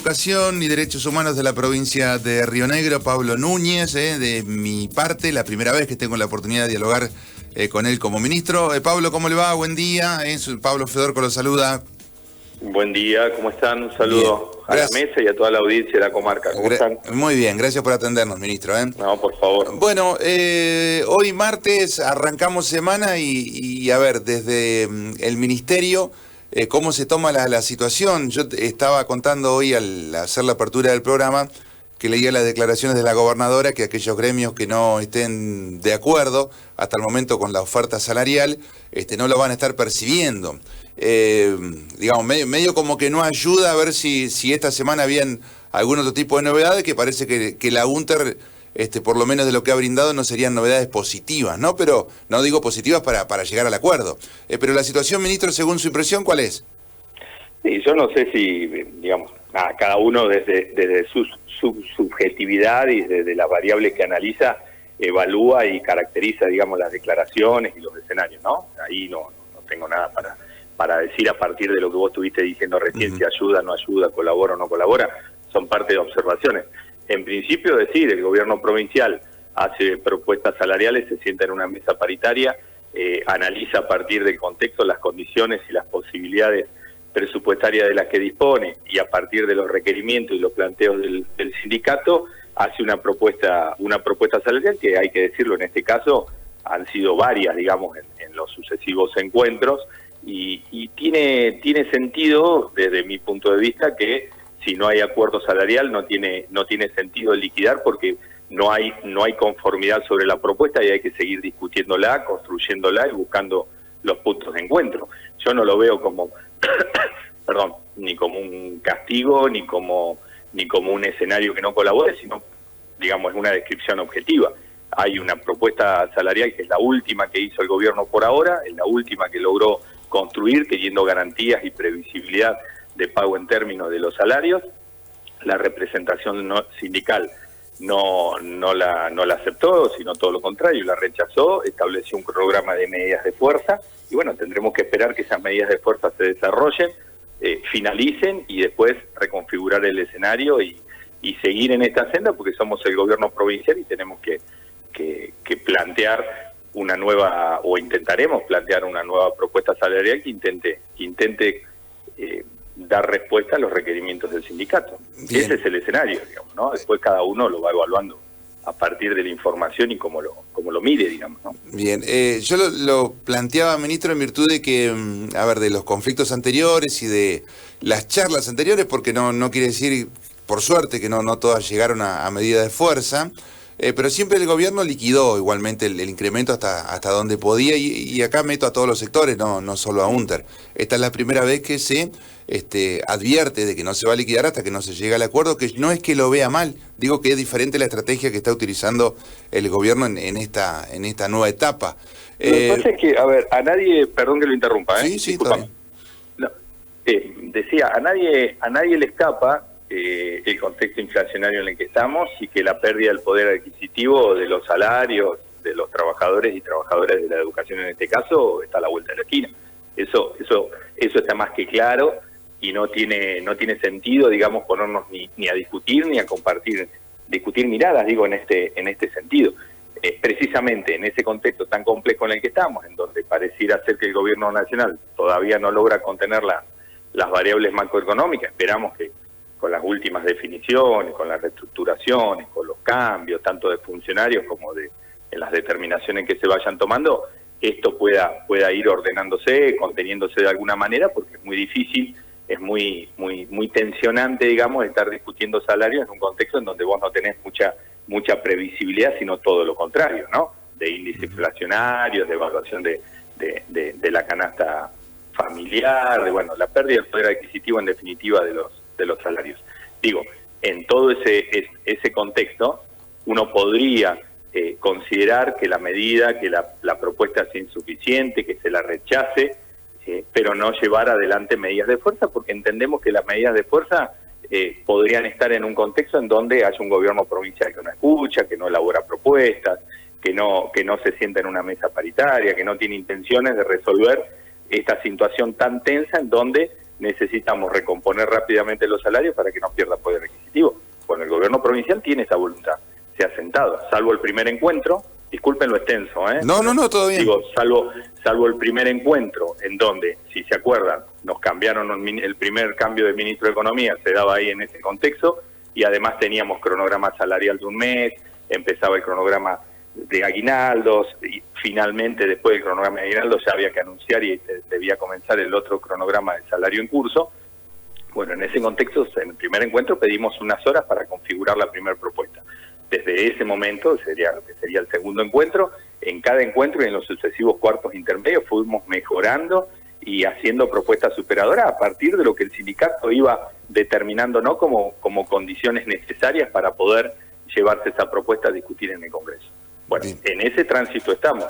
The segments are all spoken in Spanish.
Educación y Derechos Humanos de la provincia de Río Negro, Pablo Núñez, de mi parte, la primera vez que tengo la oportunidad de dialogar con él como ministro. Pablo, ¿cómo le va? Buen día. Pablo Fedorco lo saluda. Buen día, ¿cómo están? Un saludo a la mesa y a toda la audiencia de la comarca. ¿Cómo están? Muy bien, gracias por atendernos, ministro. No, por favor. Bueno, hoy martes arrancamos semana y a ver, desde el ministerio, ¿cómo se toma la situación? Yo estaba contando hoy al hacer la apertura del programa que leía las declaraciones de la gobernadora que aquellos gremios que no estén de acuerdo hasta el momento con la oferta salarial no lo van a estar percibiendo. Digamos, medio como que no ayuda a ver si esta semana habían algún otro tipo de novedades, que parece que la UNTER, por lo menos de lo que ha brindado, no serían novedades positivas, ¿no? Pero no digo positivas para llegar al acuerdo. Pero la situación, ministro, según su impresión, ¿cuál es? Sí, yo no sé si, digamos, cada uno desde su subjetividad y desde las variables que analiza, evalúa y caracteriza, digamos, las declaraciones y los escenarios, ¿no? Ahí no tengo nada para decir a partir de lo que vos estuviste diciendo recién, si ayuda, no ayuda, colabora o no colabora, son parte de observaciones. En principio decir, el gobierno provincial hace propuestas salariales, se sienta en una mesa paritaria, analiza a partir del contexto las condiciones y las posibilidades presupuestarias de las que dispone y a partir de los requerimientos y los planteos del sindicato hace una propuesta salarial que, hay que decirlo, en este caso han sido varias, digamos, en los sucesivos encuentros. Y tiene sentido, desde mi punto de vista, que si no hay acuerdo salarial no tiene sentido liquidar, porque no hay conformidad sobre la propuesta y hay que seguir discutiéndola, construyéndola y buscando los puntos de encuentro. Yo no lo veo como, perdón, ni como un castigo, ni como un escenario que no colabore, sino, digamos, es una descripción objetiva. Hay una propuesta salarial que es la última que hizo el gobierno por ahora, es la última que logró construir, teniendo garantías y previsibilidad de pago en términos de los salarios. La representación sindical no la aceptó, sino todo lo contrario, la rechazó, estableció un programa de medidas de fuerza, y bueno, tendremos que esperar que esas medidas de fuerza se desarrollen, finalicen, y después reconfigurar el escenario y seguir en esta senda, porque somos el gobierno provincial y tenemos que plantear una nueva, o intentaremos plantear una nueva propuesta salarial que intente dar respuesta a los requerimientos del sindicato. Bien. Ese es el escenario, digamos, ¿no? Después cada uno lo va evaluando a partir de la información y cómo lo mire, digamos, ¿no? Bien, yo lo planteaba, ministro, en virtud de que, a ver, de los conflictos anteriores y de las charlas anteriores, porque no quiere decir, por suerte, que no todas llegaron a medida de fuerza, pero siempre el gobierno liquidó igualmente el incremento hasta donde podía, y acá meto a todos los sectores, no solo a UNTER. Esta es la primera vez que se advierte de que no se va a liquidar hasta que no se llegue al acuerdo, que no es que lo vea mal, digo que es diferente la estrategia que está utilizando el gobierno en esta nueva etapa. Lo que pasa es que, a ver, a nadie, perdón que lo interrumpa, Sí, está bien. No, decía, a nadie le escapa el contexto inflacionario en el que estamos, y que la pérdida del poder adquisitivo de los salarios de los trabajadores y trabajadoras de la educación en este caso está a la vuelta de la esquina. Eso está más que claro, y no tiene sentido, digamos, ponernos ni a discutir ni a discutir miradas, digo, en este sentido. Precisamente en ese contexto tan complejo en el que estamos, en donde pareciera ser que el gobierno nacional todavía no logra contener las variables macroeconómicas, esperamos que con las últimas definiciones, con las reestructuraciones, con los cambios, tanto de funcionarios como en las determinaciones que se vayan tomando, esto pueda ir ordenándose, conteniéndose de alguna manera, porque es muy difícil, es muy tensionante, digamos, estar discutiendo salarios en un contexto en donde vos no tenés mucha previsibilidad, sino todo lo contrario, ¿no? De índice inflacionario, de evaluación de la canasta familiar, la pérdida del poder adquisitivo, en definitiva, de los salarios. Digo, en todo ese contexto, uno podría considerar que la medida, que la propuesta es insuficiente, que se la rechace, pero no llevar adelante medidas de fuerza, porque entendemos que las medidas de fuerza podrían estar en un contexto en donde haya un gobierno provincial que no escucha, que no elabora propuestas, que no se sienta en una mesa paritaria, que no tiene intenciones de resolver esta situación tan tensa en donde necesitamos recomponer rápidamente los salarios para que no pierda poder adquisitivo. Bueno, el gobierno provincial tiene esa voluntad, se ha sentado, salvo el primer encuentro, disculpen lo extenso, ¿eh? No, todo bien. Digo, salvo el primer encuentro, en donde, si se acuerdan, nos cambiaron el primer cambio de ministro de Economía, se daba ahí en ese contexto, y además teníamos cronograma salarial de un mes, empezaba el cronograma de aguinaldos, y finalmente después del cronograma de aguinaldos ya había que anunciar y debía comenzar el otro cronograma de salario en curso. Bueno, en ese contexto, en el primer encuentro pedimos unas horas para configurar la primera propuesta. Desde ese momento, sería el segundo encuentro, en cada encuentro y en los sucesivos cuartos intermedios fuimos mejorando y haciendo propuestas superadoras a partir de lo que el sindicato iba determinando, ¿no?, como condiciones necesarias para poder llevarse esa propuesta a discutir en el Congreso. Bueno, en ese tránsito estamos.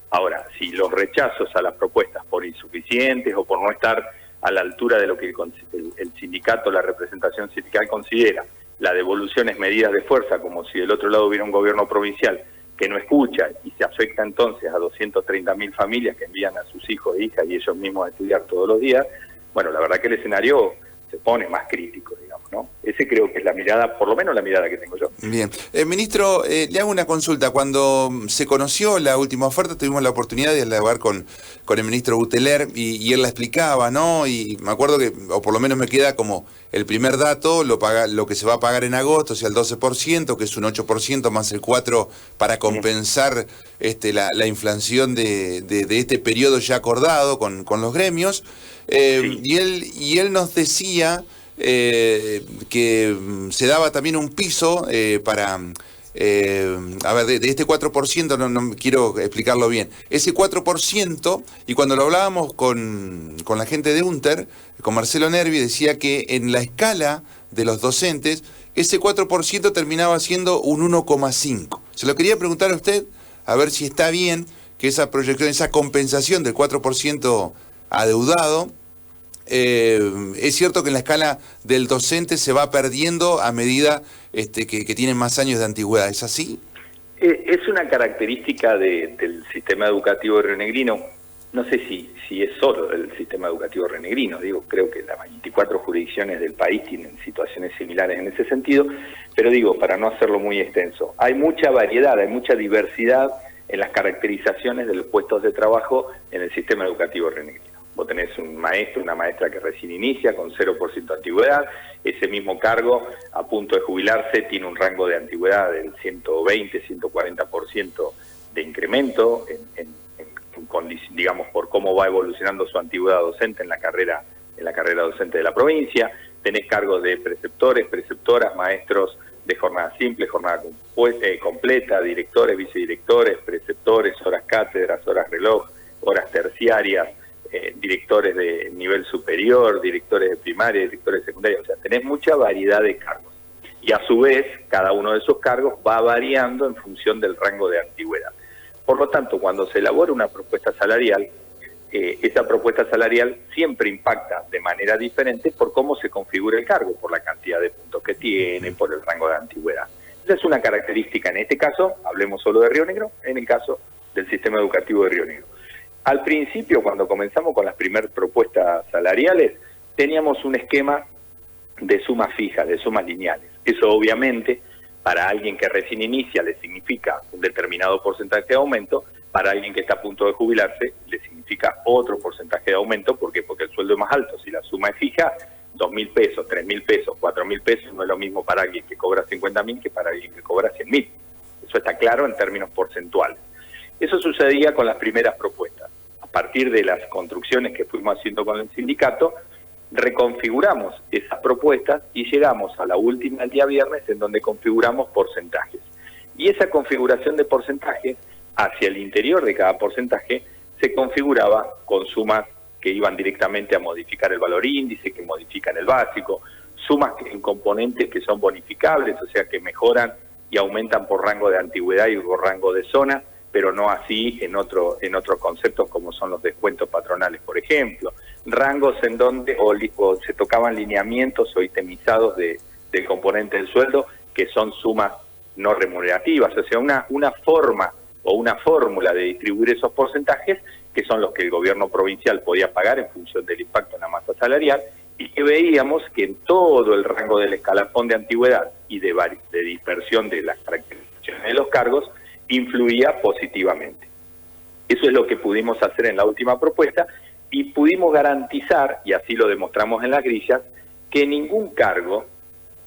Ahora, si los rechazos a las propuestas por insuficientes o por no estar a la altura de lo que el sindicato, la representación sindical considera, la devolución es medidas de fuerza, como si del otro lado hubiera un gobierno provincial que no escucha y se afecta entonces a 230.000 familias que envían a sus hijos e hijas y ellos mismos a estudiar todos los días, bueno, la verdad que el escenario se pone más crítico, digamos, ¿no? Ese creo que es la mirada, por lo menos la mirada que tengo yo. Bien. Ministro, le hago una consulta. Cuando se conoció la última oferta, tuvimos la oportunidad de hablar con el ministro Buteler y él la explicaba, ¿no? Y me acuerdo que, o por lo menos me queda como el primer dato, lo que se va a pagar en agosto, o sea, el 12%, que es un 8% más el 4% para compensar la inflación de este periodo ya acordado con los gremios. Sí. Y él nos decía que se daba también un piso para, a ver, de este 4%, no quiero explicarlo bien, ese 4%, y cuando lo hablábamos con la gente de UNTER, con Marcelo Nervi, decía que en la escala de los docentes, ese 4% terminaba siendo un 1,5%. Se lo quería preguntar a usted, a ver si está bien que esa proyección, esa compensación del 4% adeudado, es cierto que en la escala del docente se va perdiendo a medida que tienen más años de antigüedad, ¿es así? Es una característica del sistema educativo rionegrino. No sé si es solo del sistema educativo rionegrino, digo, creo que las 24 jurisdicciones del país tienen situaciones similares en ese sentido, pero digo, para no hacerlo muy extenso, hay mucha variedad, hay mucha diversidad en las caracterizaciones de los puestos de trabajo en el sistema educativo rionegrino. Vos tenés un maestro, una maestra que recién inicia con 0% de antigüedad, ese mismo cargo a punto de jubilarse tiene un rango de antigüedad del 120, 140% de incremento, digamos, por cómo va evolucionando su antigüedad docente en la carrera docente de la provincia. Tenés cargos de preceptores, preceptoras, maestros de jornada simple, jornada completa, directores, vicedirectores, preceptores, horas cátedras, horas reloj, horas terciarias, directores de nivel superior, directores de primaria, directores de secundaria, o sea, tenés mucha variedad de cargos. Y a su vez, cada uno de esos cargos va variando en función del rango de antigüedad. Por lo tanto, cuando se elabora una propuesta salarial, esa propuesta salarial siempre impacta de manera diferente por cómo se configura el cargo, por la cantidad de puntos que tiene, por el rango de antigüedad. Esa es una característica en este caso, hablemos solo de Río Negro, en el caso del sistema educativo de Río Negro. Al principio, cuando comenzamos con las primeras propuestas salariales, teníamos un esquema de sumas fijas, de sumas lineales. Eso obviamente, para alguien que recién inicia, le significa un determinado porcentaje de aumento, para alguien que está a punto de jubilarse, le significa otro porcentaje de aumento. ¿Por qué? Porque el sueldo es más alto. Si la suma es fija, 2.000 pesos, 3.000 pesos, 4.000 pesos, no es lo mismo para alguien que cobra 50.000 que para alguien que cobra 100.000. Eso está claro en términos porcentuales. Eso sucedía con las primeras propuestas. A partir de las construcciones que fuimos haciendo con el sindicato, reconfiguramos esas propuestas y llegamos a la última el día viernes, en donde configuramos porcentajes. Y esa configuración de porcentajes, hacia el interior de cada porcentaje, se configuraba con sumas que iban directamente a modificar el valor índice, que modifican el básico, sumas en componentes que son bonificables, o sea que mejoran y aumentan por rango de antigüedad y por rango de zona, pero no así en otros conceptos como son los descuentos patronales, por ejemplo. Rangos en donde o se tocaban lineamientos o itemizados del componente del sueldo, que son sumas no remunerativas, o sea, una forma o una fórmula de distribuir esos porcentajes, que son los que el gobierno provincial podía pagar en función del impacto en la masa salarial, y que veíamos que en todo el rango del escalafón de antigüedad y de dispersión de las caracterizaciones de los cargos, influía positivamente. Eso es lo que pudimos hacer en la última propuesta y pudimos garantizar, y así lo demostramos en las grillas, que ningún cargo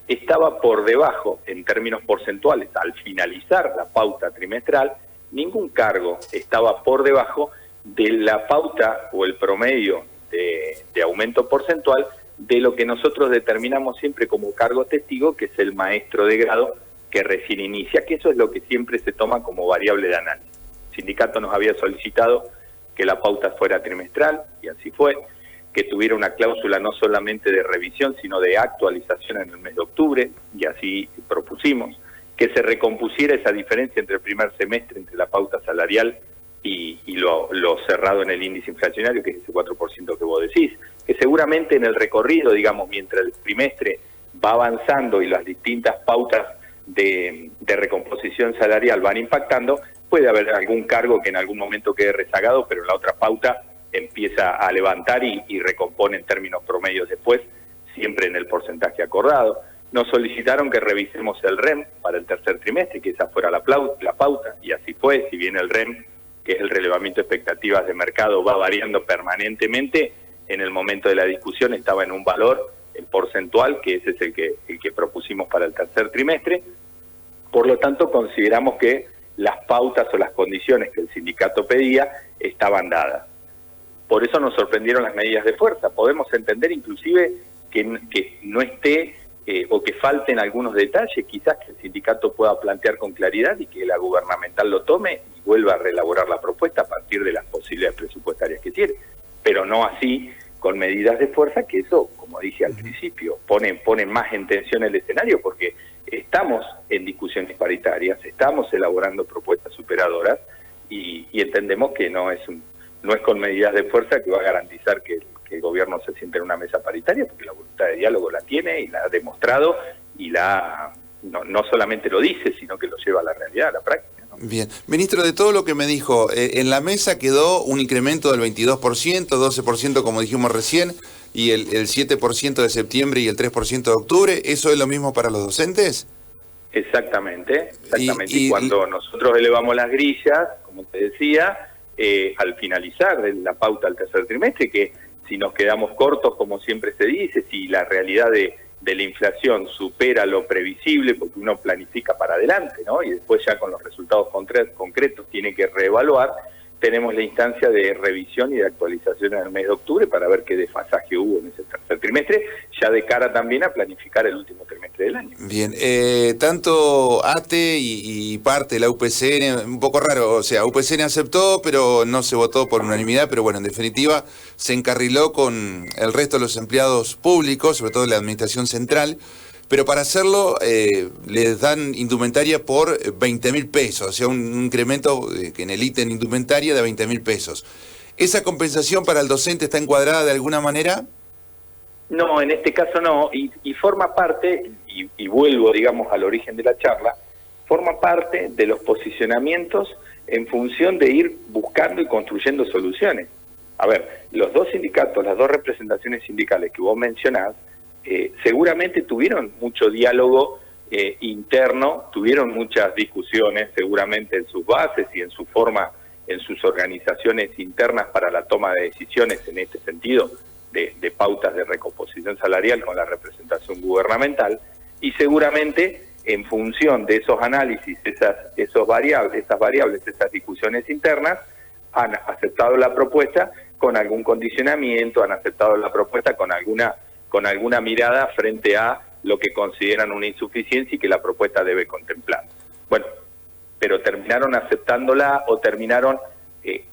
estaba por debajo, en términos porcentuales, al finalizar la pauta trimestral, ningún cargo estaba por debajo de la pauta o el promedio de aumento porcentual de lo que nosotros determinamos siempre como cargo testigo, que es el maestro de grado que recién inicia, que eso es lo que siempre se toma como variable de análisis. El sindicato nos había solicitado que la pauta fuera trimestral, y así fue, que tuviera una cláusula no solamente de revisión, sino de actualización en el mes de octubre, y así propusimos, que se recompusiera esa diferencia entre el primer semestre, entre la pauta salarial y lo cerrado en el índice inflacionario, que es ese 4% que vos decís, que seguramente en el recorrido, digamos, mientras el trimestre va avanzando y las distintas pautas de recomposición salarial van impactando, puede haber algún cargo que en algún momento quede rezagado, pero en la otra pauta empieza a levantar y recompone en términos promedios después, siempre en el porcentaje acordado. Nos solicitaron que revisemos el REM para el tercer trimestre, que esa fuera la pauta, y así fue. Si bien el REM, que es el relevamiento de expectativas de mercado, va variando permanentemente, en el momento de la discusión estaba en un valor porcentual, que ese es el que propusimos para el tercer trimestre. Por lo tanto, consideramos que las pautas o las condiciones que el sindicato pedía estaban dadas. Por eso nos sorprendieron las medidas de fuerza. Podemos entender inclusive que no esté o que falten algunos detalles, quizás que el sindicato pueda plantear con claridad y que la gubernamental lo tome y vuelva a reelaborar la propuesta a partir de las posibilidades presupuestarias que tiene. Pero no así con medidas de fuerza, que eso, como dije al principio, pone más en tensión el escenario, porque estamos en discusiones paritarias, estamos elaborando propuestas superadoras y entendemos que no es con medidas de fuerza que va a garantizar que el gobierno se siente en una mesa paritaria, porque la voluntad de diálogo la tiene y la ha demostrado y no solamente lo dice, sino que lo lleva a la realidad, a la práctica, ¿no? Bien. Ministro, de todo lo que me dijo, en la mesa quedó un incremento del 22%, 12% como dijimos recién, y el 7% de septiembre y el 3% de octubre. ¿Eso es lo mismo para los docentes? Exactamente. Y cuando nosotros elevamos las grillas, como te decía, al finalizar de la pauta del tercer trimestre, que si nos quedamos cortos, como siempre se dice, si la realidad de la inflación supera lo previsible, porque uno planifica para adelante, ¿no? Y después ya con los resultados concretos tiene que reevaluar, tenemos la instancia de revisión y de actualización en el mes de octubre para ver qué desfasaje hubo en ese tercer trimestre, ya de cara también a planificar el último trimestre del año. Bien, tanto ATE y parte de la UPCN, un poco raro, o sea, UPCN aceptó, pero no se votó por unanimidad, pero bueno, en definitiva se encarriló con el resto de los empleados públicos, sobre todo de la administración central, pero para hacerlo les dan indumentaria por 20.000 pesos, o sea, un incremento en el ítem indumentaria de 20.000 pesos. ¿Esa compensación para el docente está encuadrada de alguna manera? No, en este caso no, y forma parte, y vuelvo, digamos, al origen de la charla, forma parte de los posicionamientos en función de ir buscando y construyendo soluciones. A ver, los dos sindicatos, las dos representaciones sindicales que vos mencionás, seguramente tuvieron mucho diálogo interno, tuvieron muchas discusiones seguramente en sus bases y en su forma, en sus organizaciones internas para la toma de decisiones en este sentido, de pautas de recomposición salarial con la representación gubernamental, y seguramente en función de esos análisis, esas variables, esas discusiones internas, han aceptado la propuesta con algún condicionamiento, han aceptado la propuesta con alguna mirada frente a lo que consideran una insuficiencia y que la propuesta debe contemplar. Bueno, pero terminaron aceptándola o terminaron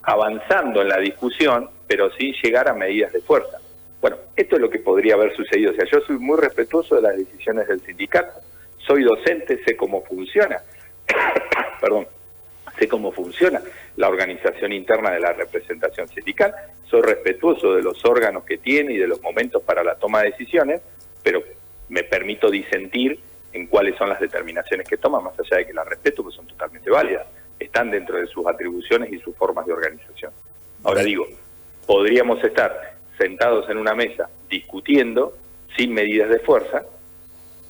avanzando en la discusión, pero sin llegar a medidas de fuerza. Bueno, esto es lo que podría haber sucedido. O sea, yo soy muy respetuoso de las decisiones del sindicato, soy docente, sé cómo funciona, perdón, sé cómo funciona la organización interna de la representación sindical, soy respetuoso de los órganos que tiene y de los momentos para la toma de decisiones, pero me permito disentir en cuáles son las determinaciones que toma, más allá de que las respeto, porque son totalmente válidas, están dentro de sus atribuciones y sus formas de organización. Ahora digo, podríamos estar sentados en una mesa discutiendo sin medidas de fuerza,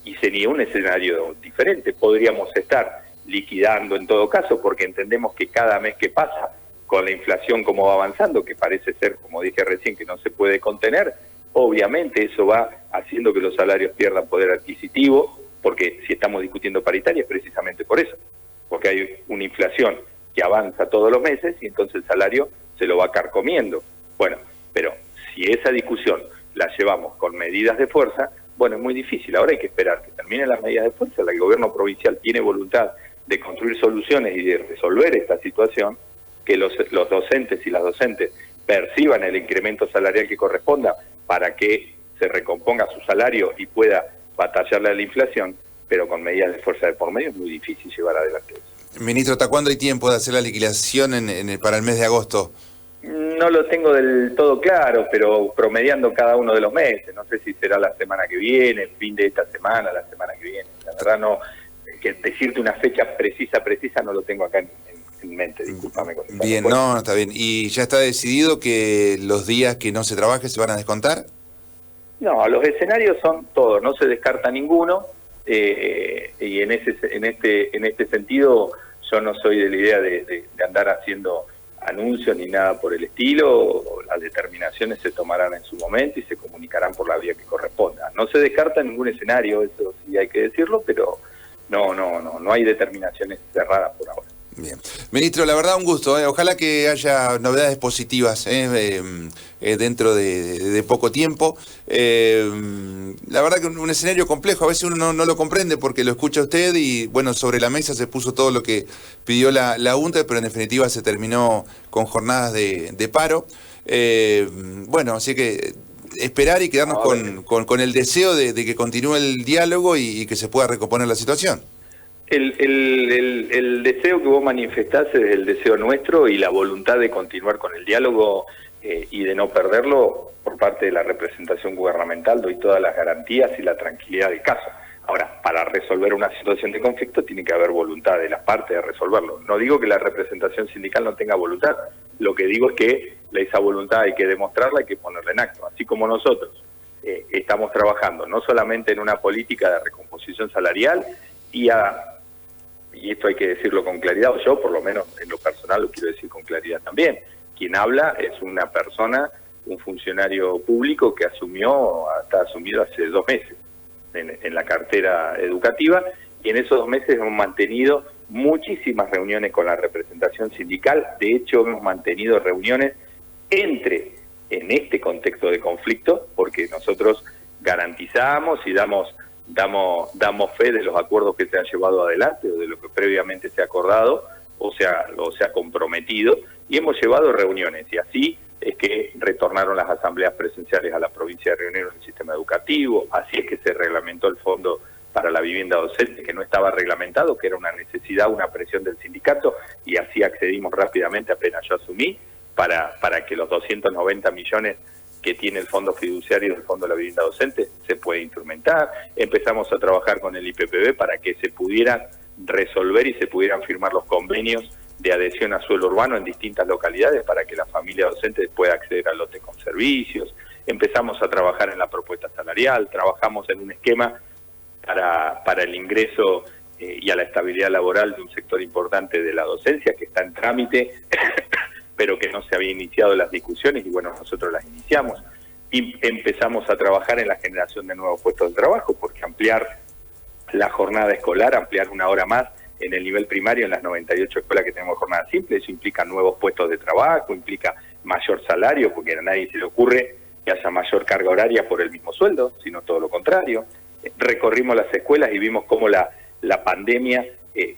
y sería un escenario diferente. Podríamos estar liquidando en todo caso, porque entendemos que cada mes que pasa, con la inflación como va avanzando, que parece ser, como dije recién, que no se puede contener, obviamente eso va haciendo que los salarios pierdan poder adquisitivo, porque si estamos discutiendo paritaria es precisamente por eso, porque hay una inflación que avanza todos los meses y entonces el salario se lo va carcomiendo. Bueno, pero si esa discusión la llevamos con medidas de fuerza, bueno, es muy difícil. Ahora hay que esperar que terminen las medidas de fuerza. El gobierno provincial tiene voluntad de construir soluciones y de resolver esta situación, que los docentes y las docentes perciban el incremento salarial que corresponda para que se recomponga su salario y pueda batallarle a la inflación, pero con medidas de fuerza de por medio es muy difícil llevar adelante eso. Ministro, ¿hasta cuándo hay tiempo de hacer la liquidación para el mes de agosto? No lo tengo del todo claro, pero promediando cada uno de los meses. No sé si será la semana que viene, fin de esta semana, la semana que viene. La verdad no, que decirte una fecha precisa no lo tengo acá en mente, discúlpame. Bien, no, está bien. ¿Y ya está decidido que los días que no se trabaje se van a descontar? No, los escenarios son todos, no se descarta ninguno, y en este sentido yo no soy de la idea de andar haciendo anuncios ni nada por el estilo. Las determinaciones se tomarán en su momento y se comunicarán por la vía que corresponda. No se descarta ningún escenario, eso sí hay que decirlo, pero no hay determinaciones cerradas por ahora. Bien. Ministro, la verdad un gusto, ojalá que haya novedades positivas dentro de poco tiempo. La verdad que un escenario complejo, a veces uno no lo comprende porque lo escucha usted y bueno, sobre la mesa se puso todo lo que pidió la UNTE, pero en definitiva se terminó con jornadas de paro. Bueno, así que esperar y quedarnos con el deseo de que continúe el diálogo y que se pueda recomponer la situación. El deseo que vos manifestás es el deseo nuestro y la voluntad de continuar con el diálogo y de no perderlo por parte de la representación gubernamental. Doy todas las garantías y la tranquilidad del caso. Ahora, para resolver una situación de conflicto tiene que haber voluntad de las partes de resolverlo. No digo que la representación sindical no tenga voluntad, lo que digo es que esa voluntad hay que demostrarla, hay que ponerla en acto, así como nosotros estamos trabajando no solamente en una política de recomposición salarial y esto hay que decirlo con claridad, o yo por lo menos en lo personal lo quiero decir con claridad también, quien habla es una persona, un funcionario público que está asumido hace 2 meses en la cartera educativa, y en esos 2 meses hemos mantenido muchísimas reuniones con la representación sindical. De hecho hemos mantenido reuniones en este contexto de conflicto, porque nosotros garantizamos y damos fe de los acuerdos que se han llevado adelante o de lo que previamente se ha acordado o se ha comprometido, y hemos llevado reuniones, y así es que retornaron las asambleas presenciales a la provincia de Río Negro en el sistema educativo, así es que se reglamentó el fondo para la vivienda docente, que no estaba reglamentado, que era una necesidad, una presión del sindicato, y así accedimos rápidamente apenas yo asumí, para que los 290 millones que tiene el fondo fiduciario del fondo de la vivienda docente se puede instrumentar. Empezamos a trabajar con el IPPB para que se pudieran resolver y se pudieran firmar los convenios de adhesión a suelo urbano en distintas localidades para que la familia docente pueda acceder al lote con servicios. Empezamos a trabajar en la propuesta salarial, trabajamos en un esquema para el ingreso y a la estabilidad laboral de un sector importante de la docencia que está en trámite, pero que no se había iniciado las discusiones, y bueno, nosotros las iniciamos. Y empezamos a trabajar en la generación de nuevos puestos de trabajo, porque ampliar la jornada escolar, ampliar 1 hora más en el nivel primario en las 98 escuelas que tenemos jornada simple, eso implica nuevos puestos de trabajo, implica mayor salario, porque a nadie se le ocurre que haya mayor carga horaria por el mismo sueldo, sino todo lo contrario. Recorrimos las escuelas y vimos cómo la pandemia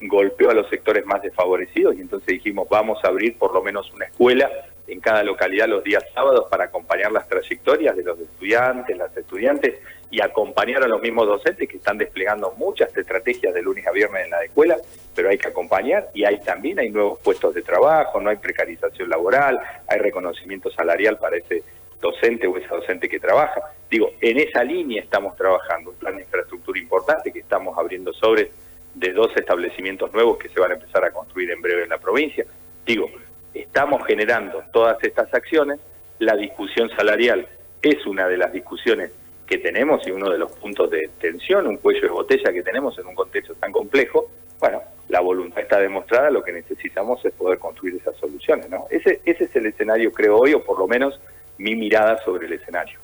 golpeó a los sectores más desfavorecidos, y entonces dijimos, vamos a abrir por lo menos una escuela en cada localidad los días sábados para acompañar las trayectorias de los estudiantes, las estudiantes, y acompañar a los mismos docentes que están desplegando muchas estrategias de lunes a viernes en la escuela, pero hay que acompañar, y también hay nuevos puestos de trabajo, no hay precarización laboral, hay reconocimiento salarial para ese docente o esa docente que trabaja. Digo, en esa línea estamos trabajando, un plan de infraestructura importante que estamos abriendo sobre de 2 establecimientos nuevos que se van a empezar a construir en breve en la provincia. Digo, estamos generando todas estas acciones, la discusión salarial es una de las discusiones que tenemos y uno de los puntos de tensión, un cuello de botella que tenemos en un contexto tan complejo. Bueno, la voluntad está demostrada, lo que necesitamos es poder construir esas soluciones, ¿no? Ese es el escenario, creo hoy, o por lo menos mi mirada sobre el escenario.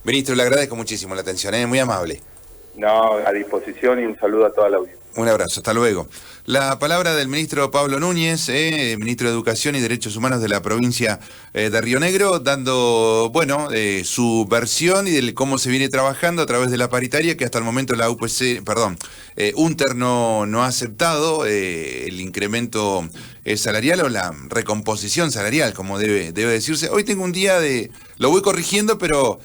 Ministro, le agradezco muchísimo la atención, muy amable. No, a disposición, y un saludo a toda la audiencia. Un abrazo, hasta luego. La palabra del ministro Pablo Núñez, ministro de Educación y Derechos Humanos de la provincia de Río Negro, dando, su versión y de cómo se viene trabajando a través de la paritaria, que hasta el momento la UNTER no ha aceptado el incremento salarial o la recomposición salarial, como debe decirse. Hoy tengo un día lo voy corrigiendo, pero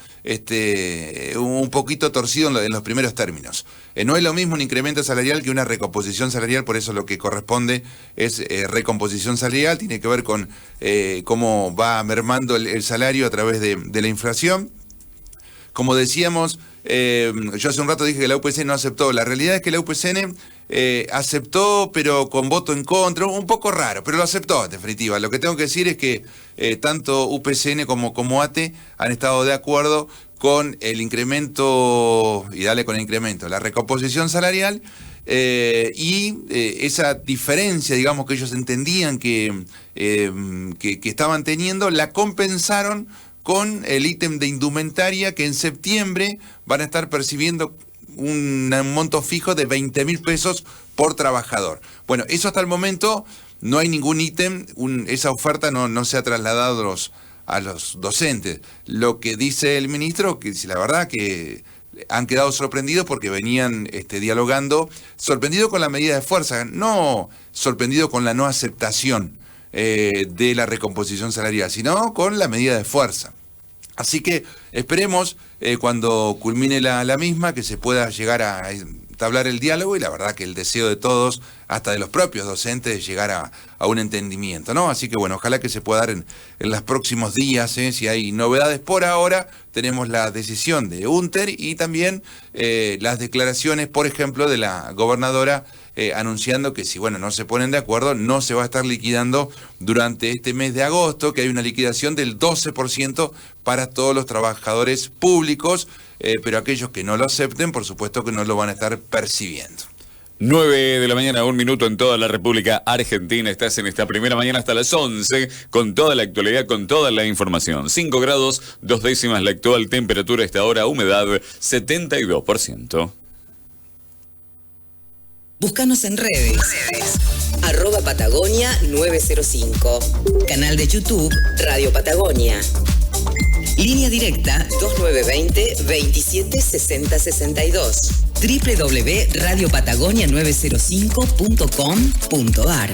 un poquito torcido en los primeros términos. No es lo mismo un incremento salarial que una recomposición salarial, por eso lo que corresponde es recomposición salarial, tiene que ver con cómo va mermando el salario a través de la inflación. Como decíamos, yo hace un rato dije que la UPCN no aceptó. La realidad es que la UPCN aceptó, pero con voto en contra, un poco raro, pero lo aceptó en definitiva. Lo que tengo que decir es que tanto UPCN como ATE han estado de acuerdo con el incremento, y dale con el incremento, la recomposición salarial, y esa diferencia, digamos, que ellos entendían que estaban teniendo, la compensaron con el ítem de indumentaria, que en septiembre van a estar percibiendo un monto fijo de 20.000 pesos por trabajador. Bueno, eso hasta el momento no hay ningún ítem, esa oferta no se ha trasladado a los docentes. Lo que dice el ministro, que la verdad que han quedado sorprendidos porque venían dialogando, sorprendidos con la medida de fuerza, no sorprendidos con la no aceptación de la recomposición salarial, sino con la medida de fuerza. Así que esperemos cuando culmine la misma que se pueda llegar a entablar el diálogo, y la verdad que el deseo de todos, hasta de los propios docentes, es llegar a un entendimiento, ¿no? Así que bueno, ojalá que se pueda dar en los próximos días, si hay novedades. Por ahora tenemos la decisión de UNTER y también las declaraciones, por ejemplo, de la gobernadora anunciando que si no se ponen de acuerdo, no se va a estar liquidando durante este mes de agosto, que hay una liquidación del 12% para todos los trabajadores públicos, pero aquellos que no lo acepten, por supuesto que no lo van a estar percibiendo. 9 de la mañana, 1 minuto en toda la República Argentina. Estás en esta primera mañana hasta las 11 con toda la actualidad, con toda la información. 5 grados, 2 décimas la actual temperatura a esta hora, humedad 72%. Búscanos en redes. @Patagonia 905. Canal de YouTube Radio Patagonia. Línea directa 2920 27 60 62. www.radiopatagonia905.com.ar